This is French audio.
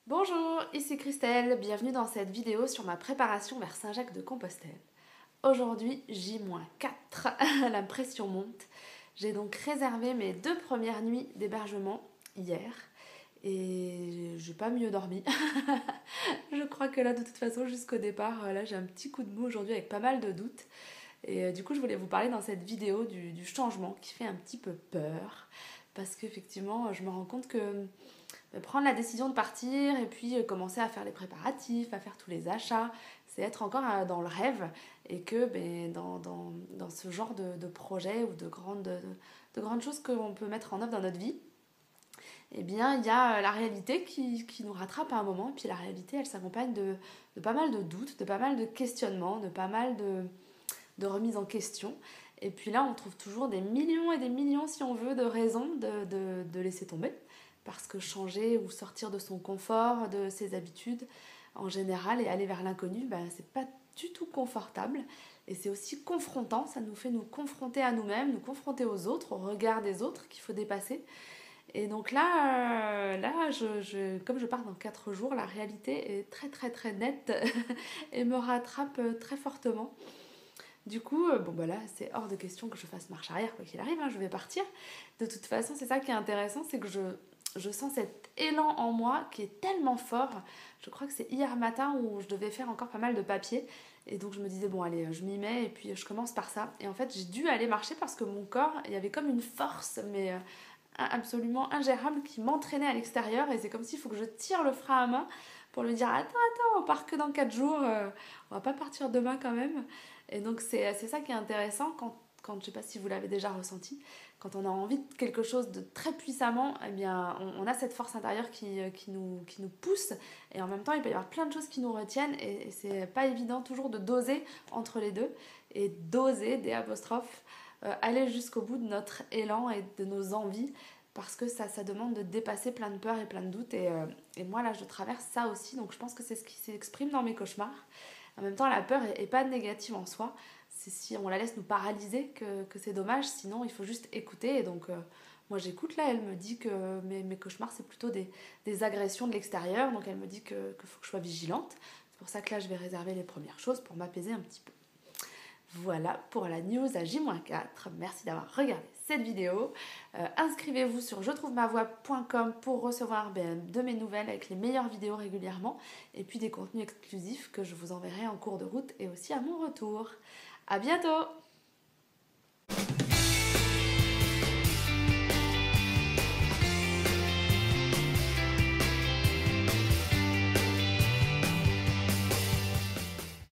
Bonjour, ici Christelle, bienvenue dans cette vidéo sur ma préparation vers Saint-Jacques-de-Compostelle. Aujourd'hui, J-4, la pression monte. J'ai donc réservé mes 2 premières nuits d'hébergement hier et j'ai pas mieux dormi. Je crois que là, de toute façon, jusqu'au départ, là j'ai un petit coup de mou aujourd'hui avec pas mal de doutes. Et du coup, je voulais vous parler dans cette vidéo du changement qui fait un petit peu peur parce qu'effectivement, je me rends compte que prendre la décision de partir et puis commencer à faire les préparatifs, à faire tous les achats, c'est être encore dans le rêve et que dans ce genre de projet ou de grandes choses qu'on peut mettre en œuvre dans notre vie, eh bien il y a la réalité qui nous rattrape à un moment et puis la réalité elle s'accompagne de pas mal de doutes, de pas mal de questionnements, de pas mal de remises en question. Et puis là, on trouve toujours des millions et des millions, si on veut, de raisons de laisser tomber. Parce que changer ou sortir de son confort, de ses habitudes, en général, et aller vers l'inconnu, ben, c'est pas du tout confortable. Et c'est aussi confrontant, ça nous fait nous confronter à nous-mêmes, nous confronter aux autres, au regard des autres qu'il faut dépasser. Et donc là, comme je pars dans 4 jours, la réalité est très très très nette et me rattrape très fortement. Du coup, bon bah là, c'est hors de question que je fasse marche arrière, quoi qu'il arrive, hein, je vais partir. De toute façon, c'est ça qui est intéressant, c'est que je sens cet élan en moi qui est tellement fort. Je crois que c'est hier matin où je devais faire encore pas mal de papiers. Et donc je me disais, bon allez, je m'y mets et puis je commence par ça. Et en fait, j'ai dû aller marcher parce que mon corps, il y avait comme une force, mais absolument ingérable qui m'entraînait à l'extérieur. Et c'est comme s'il faut que je tire le frein à main pour lui dire, attends, on part que dans 4 jours, on va pas partir demain quand même. Et donc c'est ça qui est intéressant quand je sais pas si vous l'avez déjà ressenti, quand on a envie de quelque chose de très puissamment, eh bien on a cette force intérieure qui nous pousse et en même temps il peut y avoir plein de choses qui nous retiennent et c'est pas évident toujours de doser entre les deux et d'oser, des apostrophes, aller jusqu'au bout de notre élan et de nos envies parce que ça demande de dépasser plein de peurs et plein de doutes et moi là je traverse ça aussi donc je pense que c'est ce qui s'exprime dans mes cauchemars. En même temps, la peur est pas négative en soi. C'est si on la laisse nous paralyser que c'est dommage. Sinon, il faut juste écouter. Et donc, moi, j'écoute là. Elle me dit que mes cauchemars, c'est plutôt des agressions de l'extérieur. Donc, elle me dit qu'il faut que je sois vigilante. C'est pour ça que là, je vais réserver les premières choses pour m'apaiser un petit peu. Voilà pour la news à J-4. Merci d'avoir regardé cette vidéo. Inscrivez-vous sur jetrouve-ma-voix.com pour recevoir de mes nouvelles avec les meilleures vidéos régulièrement et puis des contenus exclusifs que je vous enverrai en cours de route et aussi à mon retour. À bientôt!